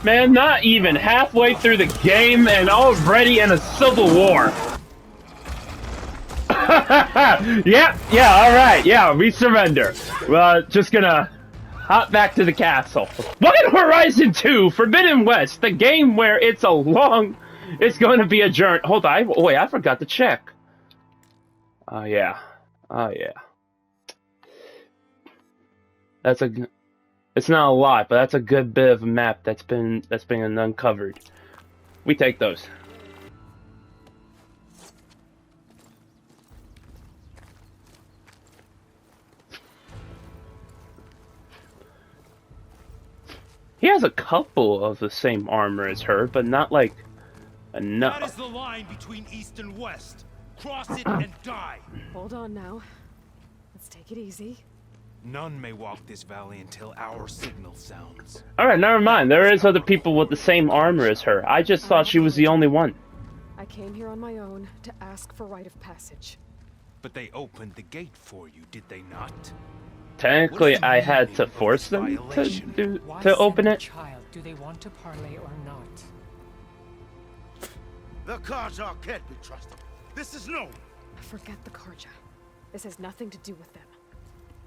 Man, not even halfway through the game and already in a civil war. Yeah, alright, yeah, we surrender. Well, just gonna hop back to the castle. What? Horizon 2 Forbidden West, the game where it's going to be a journey. Hold on, wait, I forgot to check. Oh, yeah. Oh, yeah. It's not a lot, but that's a good bit of a map that's been uncovered. We take those. He has a couple of the same armor as her, but not like enough. That is the line between East and West. Cross it and die. Hold on now. Let's take it easy. None may walk this valley until our signal sounds. Alright, never mind. There is other people with the same armor as her. I just thought she was the only one. I came here on my own to ask for rite of passage. But they opened the gate for you, did they not? Technically, I had to force them to open it. Child, do they want to parley or not? The Carja can't be trusted. This is known. Forget the Carja. This has nothing to do with them.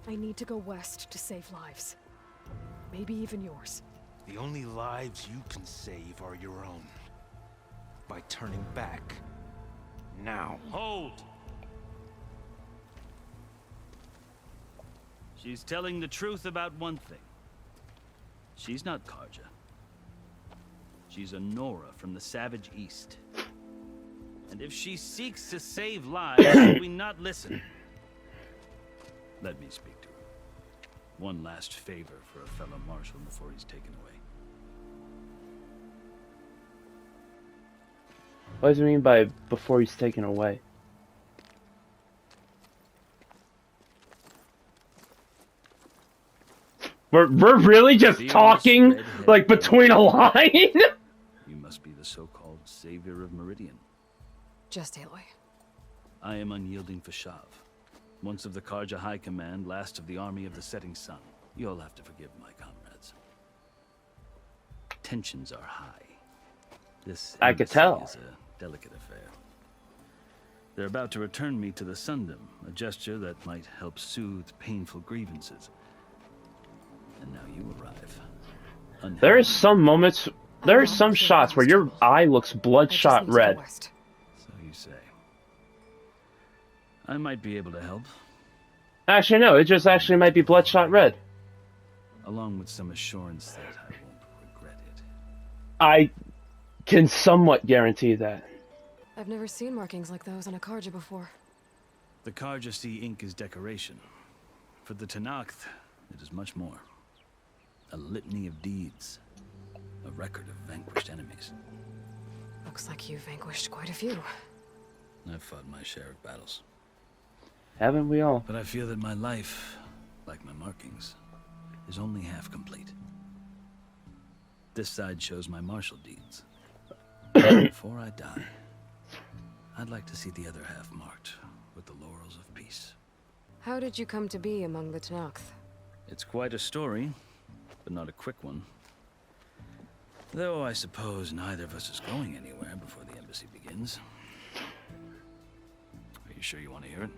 I need to go west to save lives. Maybe even yours. The only lives you can save are your own. By turning back. Now. Hold! She's telling the truth about one thing. She's not Carja. She's a Nora from the Savage East. And if she seeks to save lives, should we not listen? Let me speak to her. One last favor for a fellow marshal before he's taken away. What does it mean by before he's taken away? We're really just talking like between a line? You must be the so-called savior of Meridian. Just Aloy. I am unyielding Fashav. Once of the Carja High Command, last of the army of the setting sun. You'll have to forgive my comrades. Tensions are high. This I could tell. Is a delicate affair. They're about to return me to the Sundom, a gesture that might help soothe painful grievances. And now you arrive. There is some moments, there are some shots where your eye looks bloodshot red. So you say. I might be able to help. Actually, no, it just actually might be bloodshot red. Along with some assurance that I won't regret it. I can somewhat guarantee that. I've never seen markings like those on a Carja before. The Carja see ink as decoration. For the Tenakth, it is much more. A litany of deeds. A record of vanquished enemies. Looks like you've vanquished quite a few. I've fought my share of battles. Haven't we all? But I feel that my life, like my markings, is only half complete. This side shows my martial deeds. Before I die, I'd like to see the other half marked with the laurels of peace. How did you come to be among the Tenakth? It's quite a story, but not a quick one. Though I suppose neither of us is going anywhere before the embassy begins. Are you sure you want to hear it?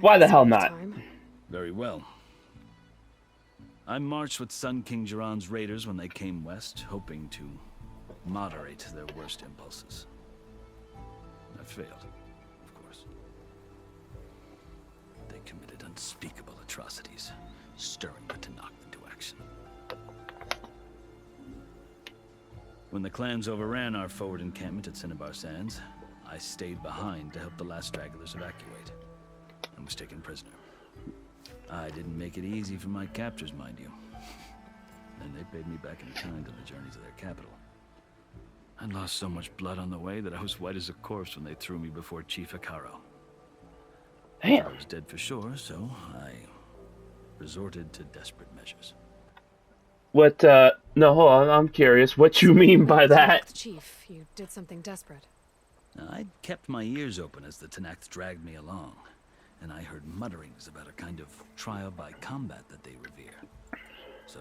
Why the hell not? Very well. I marched with Sun King Jiran's raiders when they came west, hoping to moderate their worst impulses. I failed, of course. They committed unspeakable atrocities, stirring the Tenakth into action. When the clans overran our forward encampment at Cinnabar Sands, I stayed behind to help the last stragglers evacuate, and was taken prisoner. I didn't make it easy for my captors, mind you. And they paid me back in kind on the journey to their capital. I lost so much blood on the way that I was white as a corpse when they threw me before Chief Hekarro. Damn. I was dead for sure, so I resorted to desperate measures. What, no, hold on, I'm curious. What you mean by that? Chief, you did something desperate. I'd kept my ears open as the Tenakth dragged me along, and I heard mutterings about a kind of trial by combat that they revere. So,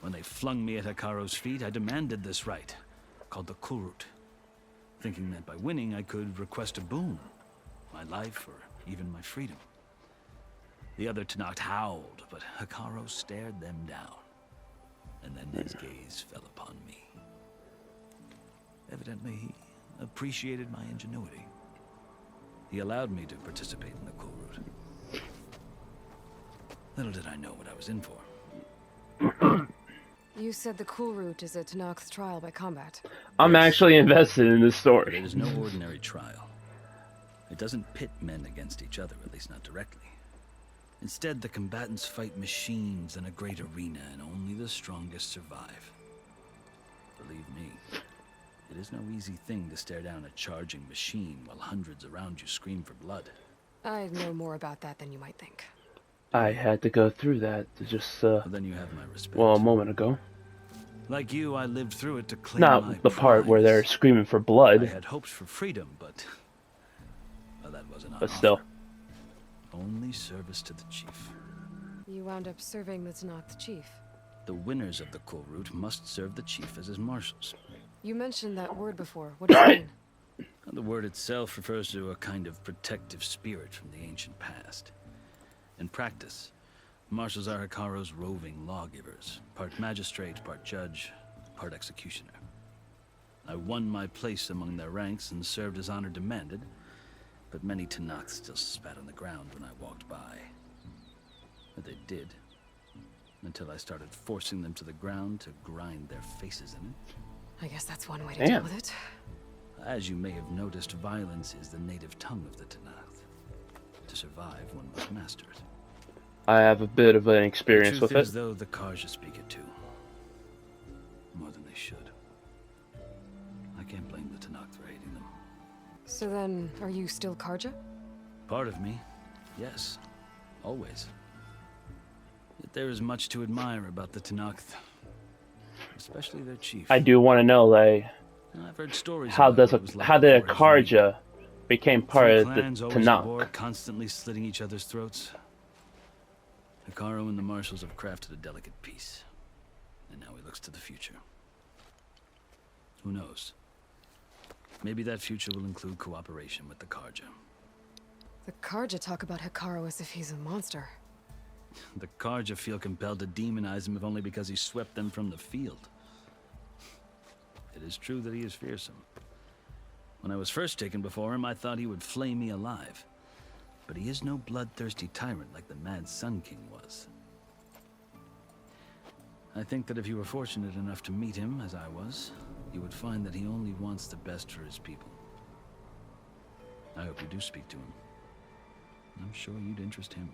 when they flung me at Hikaro's feet, I demanded this right, called the Kulrut, thinking that by winning I could request a boon, my life or even my freedom. The other Tenakth howled, but Hikaru stared them down, and then his gaze fell upon me. Evidently, he appreciated my ingenuity. He allowed me to participate in the Kulrut. Little did I know what I was in for. You said the Kulrut is a Tenakth's trial by combat. I'm actually invested in this But story. it is no ordinary trial. It doesn't pit men against each other, at least not directly. Instead, the combatants fight machines in a great arena, and only the strongest survive. Believe me, it is no easy thing to stare down a charging machine while hundreds around you scream for blood. I know more about that than you might think. I had to go through that just, Well, then you have my respect. well, a moment ago. Like you, I lived through it to claim my Not the part where they're prize. screaming for I blood, had hopes for freedom, but well, that wasn't on but offer. still. Only service to the chief. You wound up serving the Tenakth chief. The winners of the Kulrut must serve the chief as his marshals. You mentioned that word before. What does it mean? The word itself refers to a kind of protective spirit from the ancient past. In practice, marshals are Hikaru's roving lawgivers, part magistrate, part judge, part executioner. I won my place among their ranks and served as honor demanded, but many Tenakth still spat on the ground when I walked by. But they did, until I started forcing them to the ground to grind their faces in it. I guess that's one way to Damn. deal with it. As you may have noticed, violence is the native tongue of the Tenakth. To survive, one must master it. I have a bit of an experience the with truth is, it. though, the Karja speak it too. More than they should. I can't blame the Tenakth for hating them. So then, are you still Karja? Part of me, yes. Always. Yet there is much to admire about the Tenakth. Especially their chief. I do want to know, like, I've heard stories how about did what it was like a before his reign. Karja became part Three of the clans always at war, Tenakth? constantly slitting each other's throats. Hikaru and the marshals have crafted a delicate peace, and now he looks to the future. Who knows? Maybe that future will include cooperation with the Karja. The Karja talk about Hikaru as if he's a monster. The Karja feel compelled to demonize him if only because he swept them from the field. It is true that he is fearsome. When I was first taken before him, I thought he would flay me alive. But he is no bloodthirsty tyrant like the Mad Sun King was. I think that if you were fortunate enough to meet him, as I was, you would find that he only wants the best for his people. I hope you do speak to him. I'm sure you'd interest him.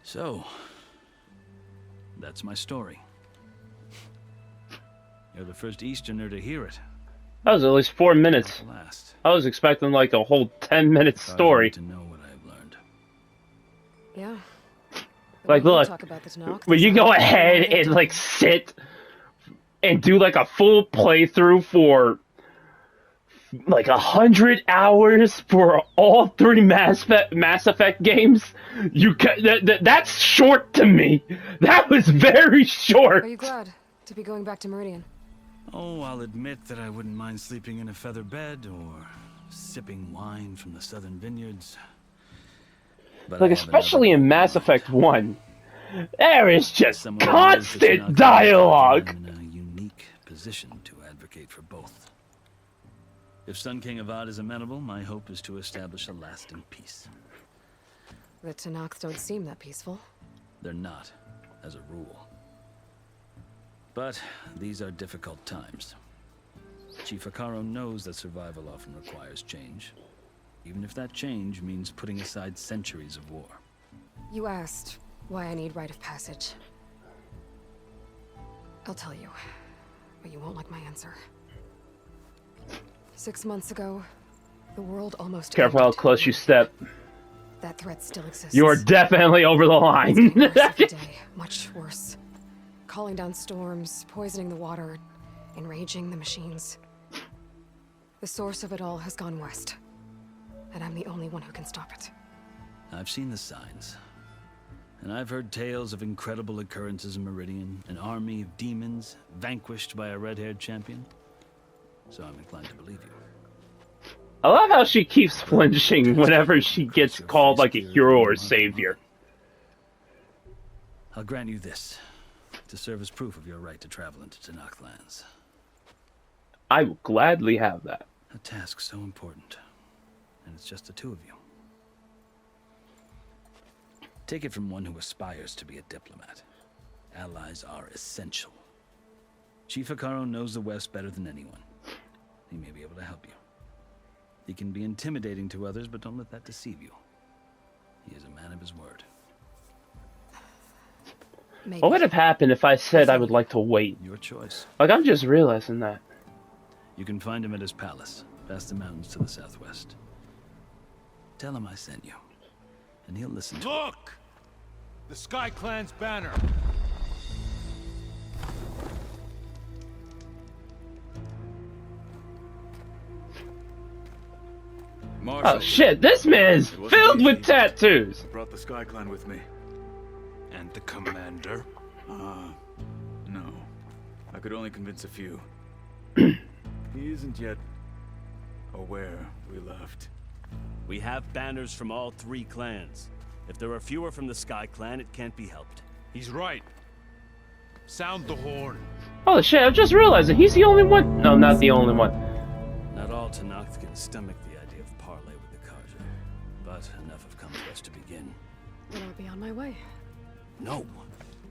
So, that's my story. You're the first Easterner to hear it. That was at least 4 minutes. Not the last. I was expecting like a whole 10-minute But I story. want to know what I have learned. Yeah. Like, When you look, talk about the Tenakth, Will you it's go not ahead really and like sit and do like a full playthrough for like 100 hours for all 3 Mass Effect games? That's short to me. That was very short. Are you glad to be going back to Meridian? Oh, I'll admit that I wouldn't mind sleeping in a feather bed or sipping wine from the southern vineyards. But Like I have especially another in Mass mind. Effect 1, there is just Someone who knows that you're not constant dialogue. I'm in a unique position to advocate for both. If Sun King Avad is amenable, my hope is to establish a lasting peace. The Tenakth don't seem that peaceful. They're not, as a rule. But these are difficult times. Chief Hikaru knows that survival often requires change, even if that change means putting aside centuries of war. You asked why I need rite of passage. I'll tell you, but you won't like my answer. 6 months ago, the world almost Careful how ended. close you step. That threat still exists. You are definitely over the It's line. getting worse every day, much worse. Calling down storms, poisoning the water, enraging the machines. The source of it all has gone west, and I'm the only one who can stop it. I've seen the signs. And I've heard tales of incredible occurrences in Meridian, an army of demons vanquished by a red-haired champion. So I'm inclined to believe you. I love how she keeps flinching whenever she gets called like a hero or savior. I'll grant you this, to serve as proof of your right to travel into Tenakth lands. I will gladly have that. A task so important, and it's just the two of you. Take it from one who aspires to be a diplomat. Allies are essential. Chief Hekarro knows the West better than anyone. He may be able to help you. He can be intimidating to others, but don't let that deceive you. He is a man of his word. Maybe. What would have happened if I said I would like to wait? Your choice. Like, I'm just realizing that. You can find him at his palace, past the mountains to the southwest. Tell him I sent you, and he'll listen to Look! The Sky Clan's banner. Oh shit, this man is filled with tattoos! I brought the Sky Clan with me. And the commander? No. I could only convince a few. He isn't yet aware we left. We have banners from all 3 clans. If there are fewer from the Sky Clan, it can't be helped. He's right. Sound the horn. Oh shit, I'm just realizing he's the only one. No, not the only one. Not all Tenakth can stomach the idea of parley with the Carja, but enough have come to us to begin. Then I'll be on my way. No,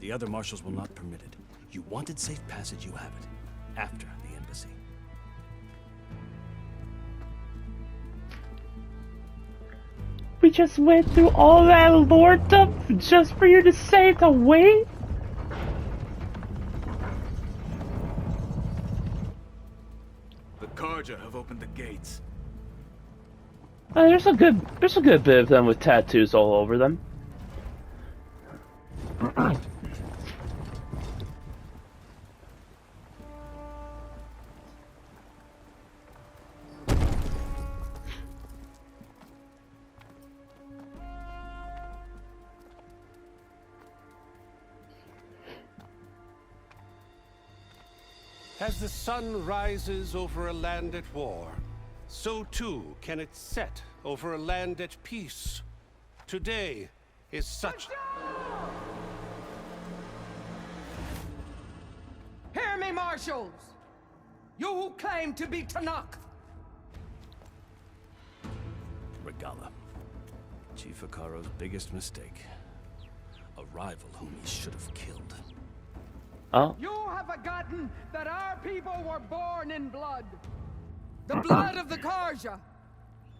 the other marshals will not permit it. You wanted safe passage, you have it. After the embassy. We just went through all that lore stuff just for you to say to wait? The Karja have opened the gates. There's a good bit of them with tattoos all over them. As the sun rises over a land at war, so too can it set over a land at peace. Today is such... Hear me, marshals! You who claim to be Tenakth! Regalla. Chief Hekarro's biggest mistake. A rival whom he should have killed. Oh. You have forgotten that our people were born in blood. The blood of the Carja.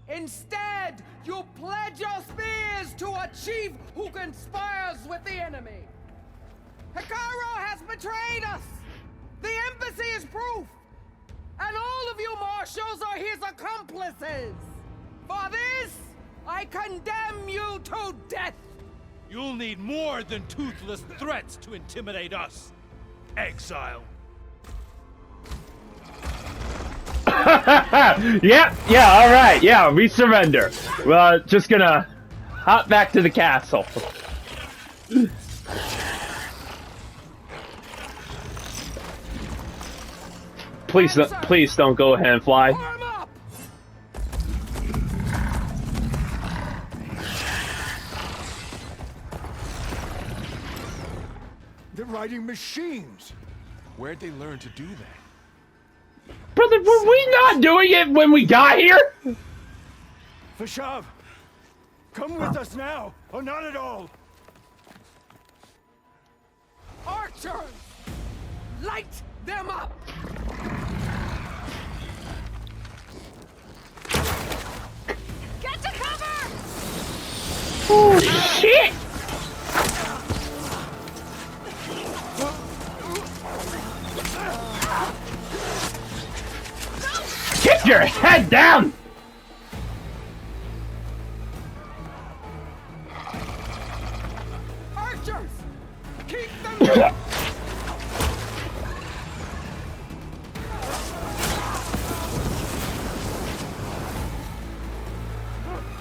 Instead, you pledge your spears to a chief who conspires with the enemy. Hekarro has betrayed us! The embassy is proof! And all of you marshals are his accomplices! For this, I condemn you to death! You'll need more than toothless threats to intimidate us. Exile. Yeah, alright, yeah, we surrender. Well, just gonna hop back to the castle. Please don't go ahead and fly. Arm up! They're riding machines. Where'd they learn to do that? Brother, were we not doing it when we got here? Vashav, come with us now, or not at all. Archers! Light them up! Get to cover! Oh, shit! Keep your head down! Archers! Keep them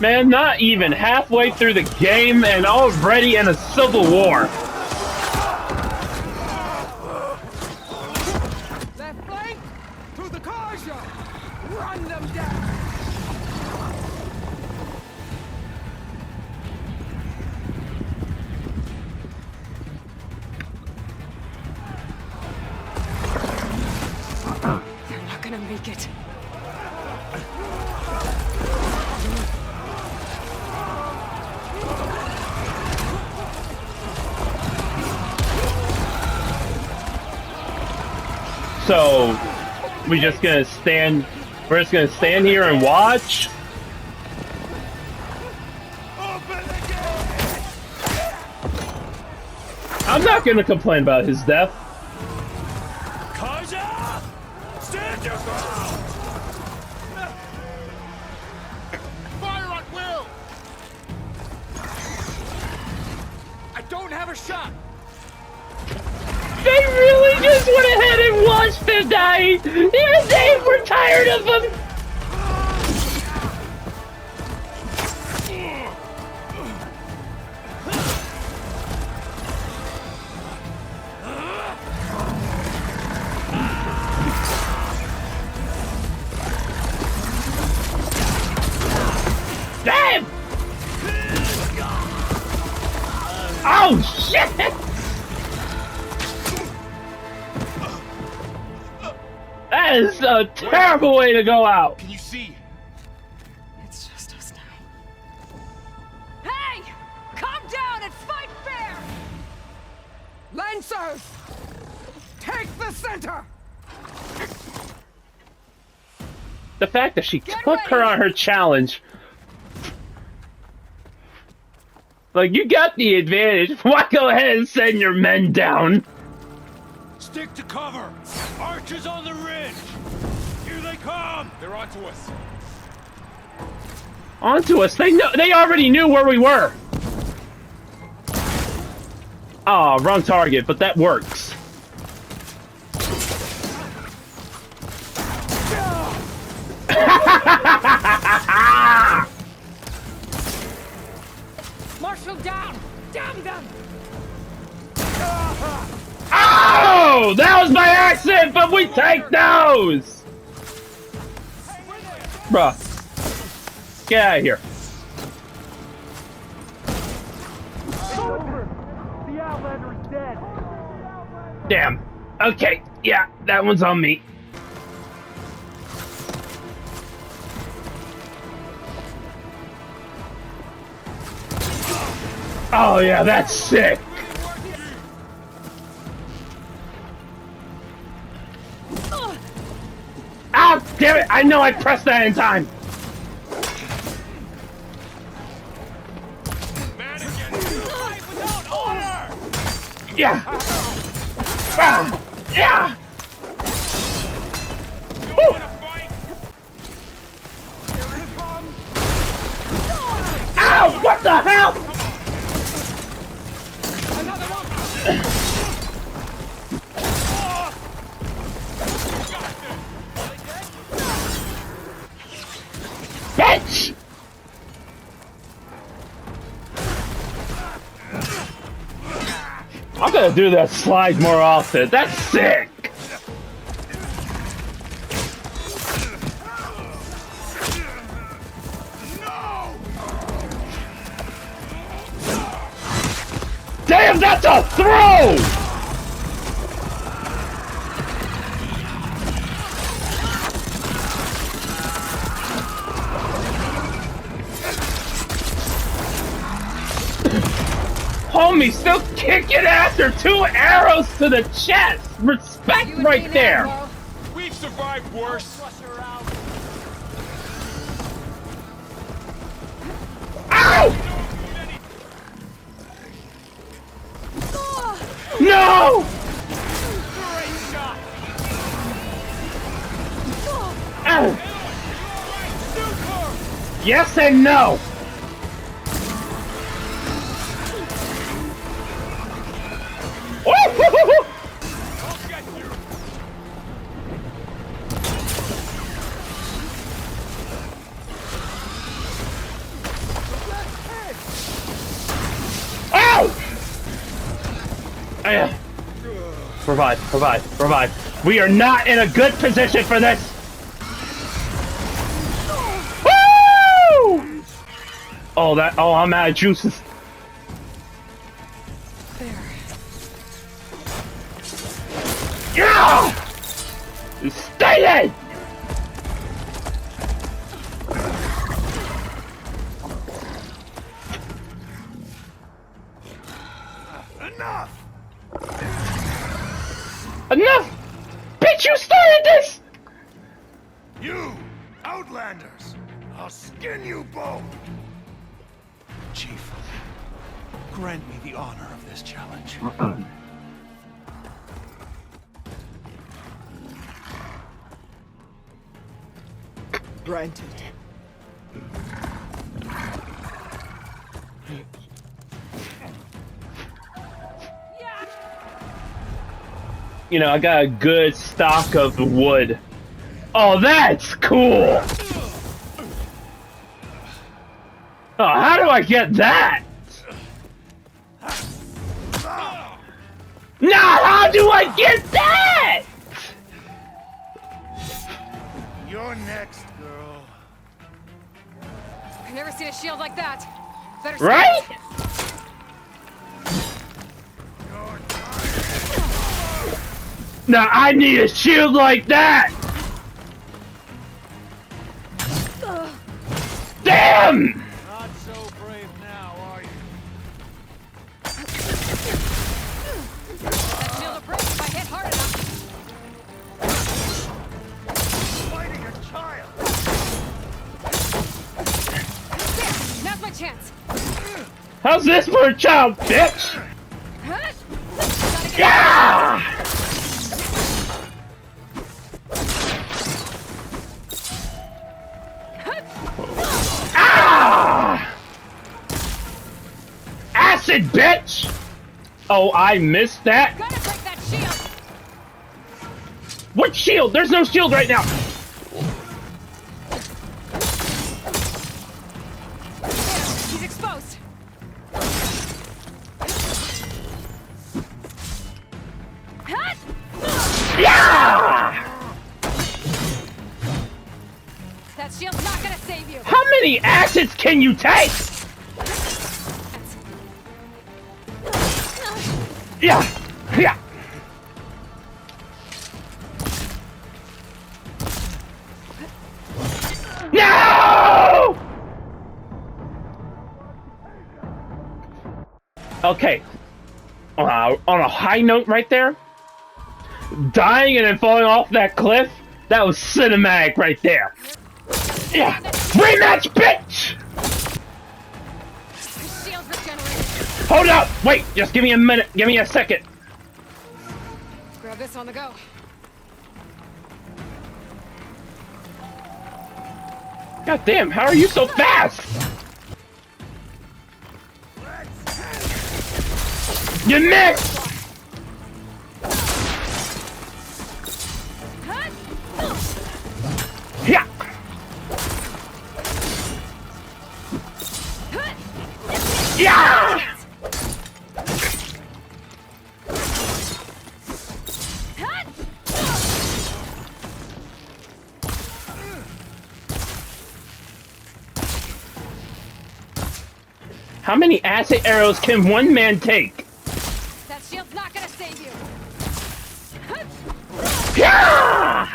Man, not even halfway through the game and already in a civil war. Left flank to the Karja! Run them down! They're not gonna make it. So, we're just gonna stand here and watch? I'm not gonna complain about his death. Karja! Stand your ground! Fire at will! I don't have a shot! They really just went ahead and watched him die! Even they were tired of him! Damn! Oh, shit! That is a terrible way to go out. Can you see? It's just us now. Hey! Come down and fight fair! Lancers! Take the center! The fact that she took her on her challenge. Like, you got the advantage. Why go ahead and send your men down? Stick to cover! Archers on the ridge! Here they come! They're onto us. Onto us. They already knew where we were. Ah, wrong target, but that works. Marshal down! Damn them! Oh! That was by accident, but we take those! Bruh. Get out of here. The Outlander is dead! Damn. Okay, yeah, that one's on me. Oh yeah, that's sick! Ah, damn it! I know I pressed that in time! Man against you! Fight without order! Yeah! Ah, yeah! You wanna fight? Ow! What the hell? Bitch! I'm gonna do that slide more often. That's sick! Damn, that's a throw! Homie still kicking after 2 arrows to the chest! Respect right there! We've survived worse! Ow! No! Ow! Yes and no! Revive. We are not in a good position for this. Woo! Oh, I'm out of juices. There. Yeah! Stay dead! Enough! Bitch, you started this! You, Outlanders! I'll skin you both! Chief, grant me the honor of this challenge. Granted. You know, I got a good stock of wood. Oh, that's cool! Oh, how do I get that? No, how do I get that? You're next, girl. I've never seen a shield like that. Better Right? Now I need a shield like that! Damn! Not so brave now, are you? That shield will break if I hit hard enough. Fighting a child! There! Now's my chance! How's this for a child, bitch? Gotta get Yeah! Ah! Acid, bitch! Oh, I missed that? Gotta break that shield! What shield? There's no shield right now! There, he's exposed! Yeah! That shield's not gonna save you! How many acids can you take? Yeah! Yeah! No! Okay. On a high note right there, dying and then falling off that cliff, that was cinematic right there. Yeah! Rematch, bitch! The shield's regenerated. Hold up! Wait! Just give me a minute. Give me a second. Grab this on the go. God damn, how are you so fast? You missed! Yeah! Yeah! How many acid arrows can one man take? That shield's not gonna save you! Yeah!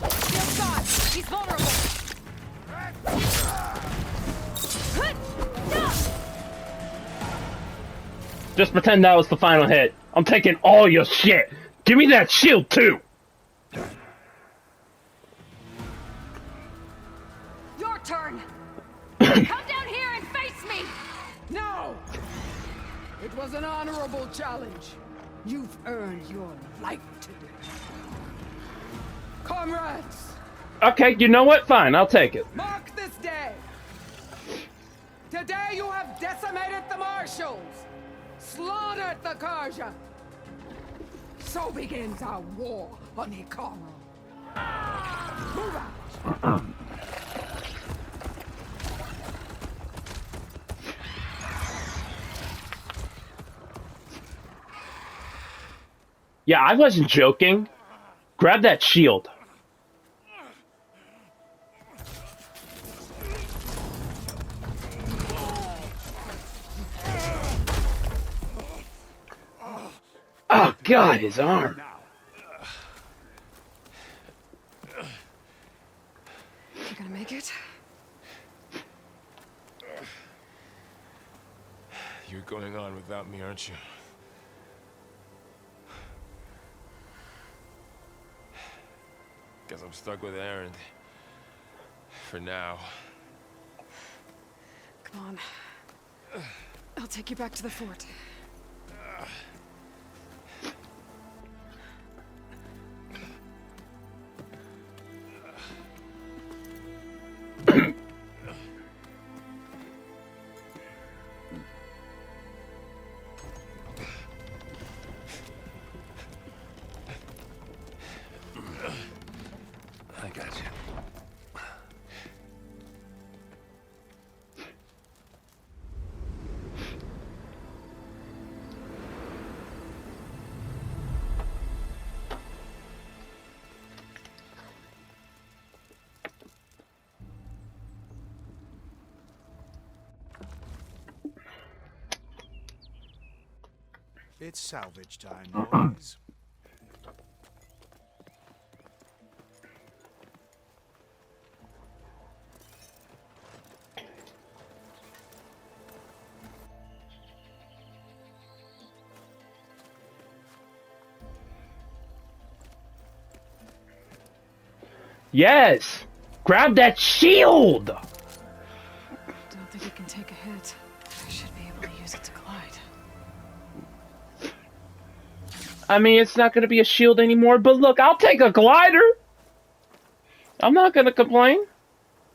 Shield's gone! He's vulnerable! Just pretend that was the final hit. I'm taking all your shit. Give me that shield too. Your turn! Come down here and face me! No! It was an honorable challenge. You've earned your life today. Comrades, Okay, you know what? Fine, I'll take it. mark this day. Today you have decimated the Marshals, slaughtered the Karja. So begins our war on Ikaro. Move out. Yeah, I wasn't joking. Grab that shield. Oh God, his arm. You gonna make it? You're going on without me, aren't you? Guess I'm stuck with Aaron. For now. Come on. I'll take you back to the fort. I got you. It's salvage time, boys. Yes! Grab that shield! Don't think it can take a hit. I should be able to use it to glide. I mean, it's not gonna be a shield anymore, but look, I'll take a glider! I'm not gonna complain.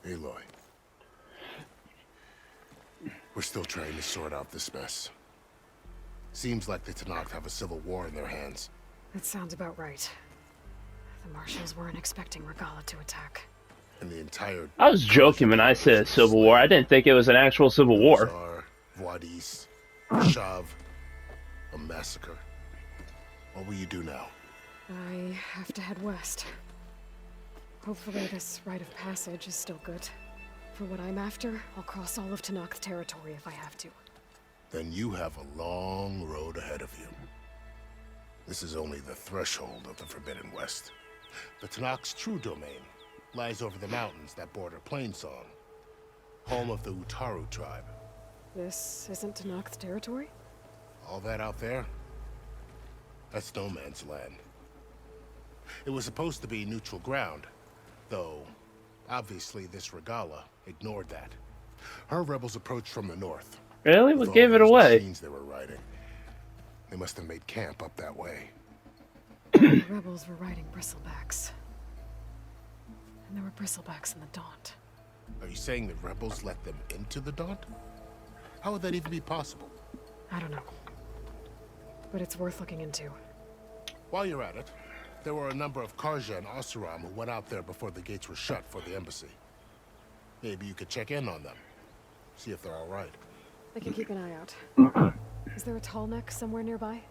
Aloy. We're still trying to sort out this mess. Seems like the Tenakth have a civil war in their hands. That sounds about right. The Marshals weren't expecting Regalla to attack. And the entire... I was joking when I said civil war. I didn't think it was an actual civil war. Wadis, Shav, a massacre. What will you do now? I have to head west. Hopefully this rite of passage is still good. For what I'm after, I'll cross all of Tenakth territory if I have to. Then you have a long road ahead of you. This is only the threshold of the Forbidden West. The Tenakth's true domain lies over the mountains that border Plainsong, home of the Utaru tribe. This isn't Tenakth territory? All that out there? That's no man's land. It was supposed to be neutral ground, though obviously this Regalla ignored that. Her rebels approached from the north. Really? What gave it away? Machines they were riding. They must have made camp up that way. The rebels were riding bristlebacks. And there were bristlebacks in the Daunt. Are you saying the rebels let them into the Daunt? How would that even be possible? I don't know. But it's worth looking into. While you're at it, there were a number of Karja and Oseram who went out there before the gates were shut for the embassy. Maybe you could check in on them. See if they're all right. I can keep an eye out. Is there a tall neck somewhere nearby?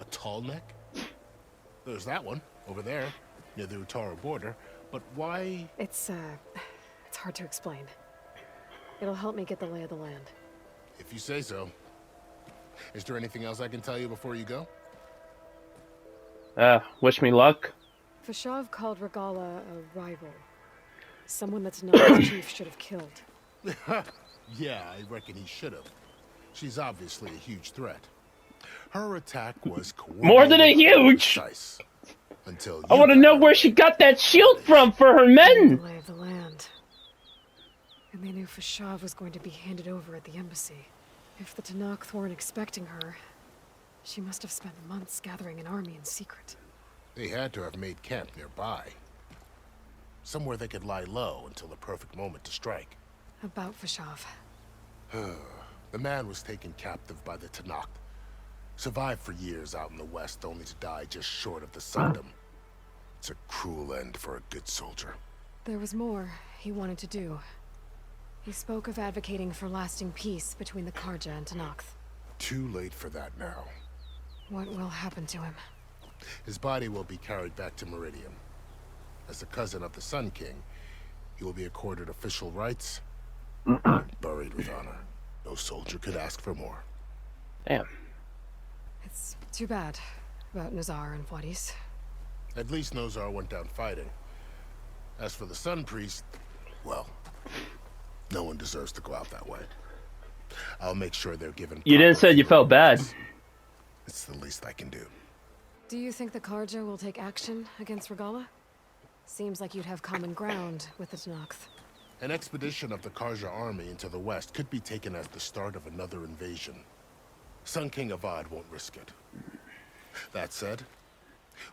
A tall neck? There's that one, over there, near the Utaru border. But why? It's hard to explain. It'll help me get the lay of the land. If you say so. Is there anything else I can tell you before you go? Wish me luck. Fashav called Regalla a rival. Someone that's not the chief should have killed. Yeah, I reckon he should have. She's obviously a huge threat. Her attack was more than a huge. Precise, until I want to know where she got that shield from for her men. The lay of the land. And they knew Fashav was going to be handed over at the embassy. If the Tenakth weren't expecting her, she must have spent months gathering an army in secret. They had to have made camp nearby. Somewhere they could lie low until the perfect moment to strike. About Fashav. The man was taken captive by the Tenakth. Survived for years out in the west, only to die just short of the Sundom. It's a cruel end for a good soldier. There was more he wanted to do. He spoke of advocating for lasting peace between the Karja and Tenakth. Too late for that now. What will happen to him? His body will be carried back to Meridian. As a cousin of the Sun King, he will be accorded official rights and buried with honor. No soldier could ask for more. Damn. It's too bad about Nazar and Juarez. At least Nozar went down fighting. As for the Sun Priest, well, no one deserves to go out that way. I'll make sure they're given. You didn't say you felt bad. It's the least I can do. Do you think the Karja will take action against Regalla? Seems like you'd have common ground with the Tenakth. An expedition of the Karja army into the west could be taken as the start of another invasion. Sun King Avad won't risk it. That said,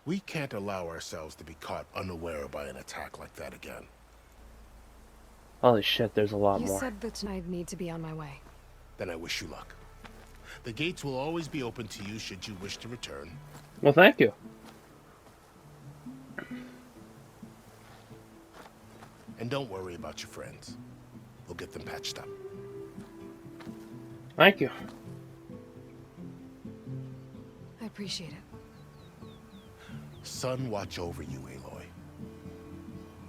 we can't allow ourselves to be caught unaware by an attack like that again. Holy shit, there's a lot You more. said that I need to be on my way. Then I wish you luck. The gates will always be open to you should you wish to return. Well, thank you. And don't worry about your friends. We'll get them patched up. Thank you. I appreciate it. Sun watch over you, Aloy.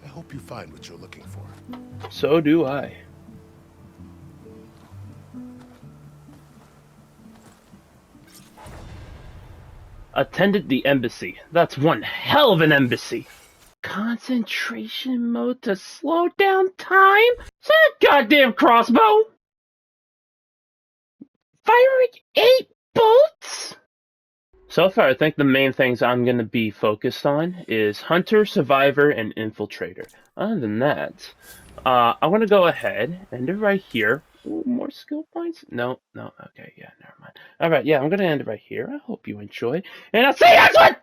I hope you find what you're looking for. So do I. Attended the embassy. That's one hell of an embassy. Concentration mode to slow down time? Is that a goddamn crossbow? Firing 8 bolts? So far, I think the main things I'm going to be focused on is Hunter, Survivor, and Infiltrator. Other than that, I want to go ahead and end it right here. Ooh, more skill points? No. Okay, yeah, never mind. Alright, yeah, I'm going to end it right here. I hope you enjoyed. And I'll see you next one!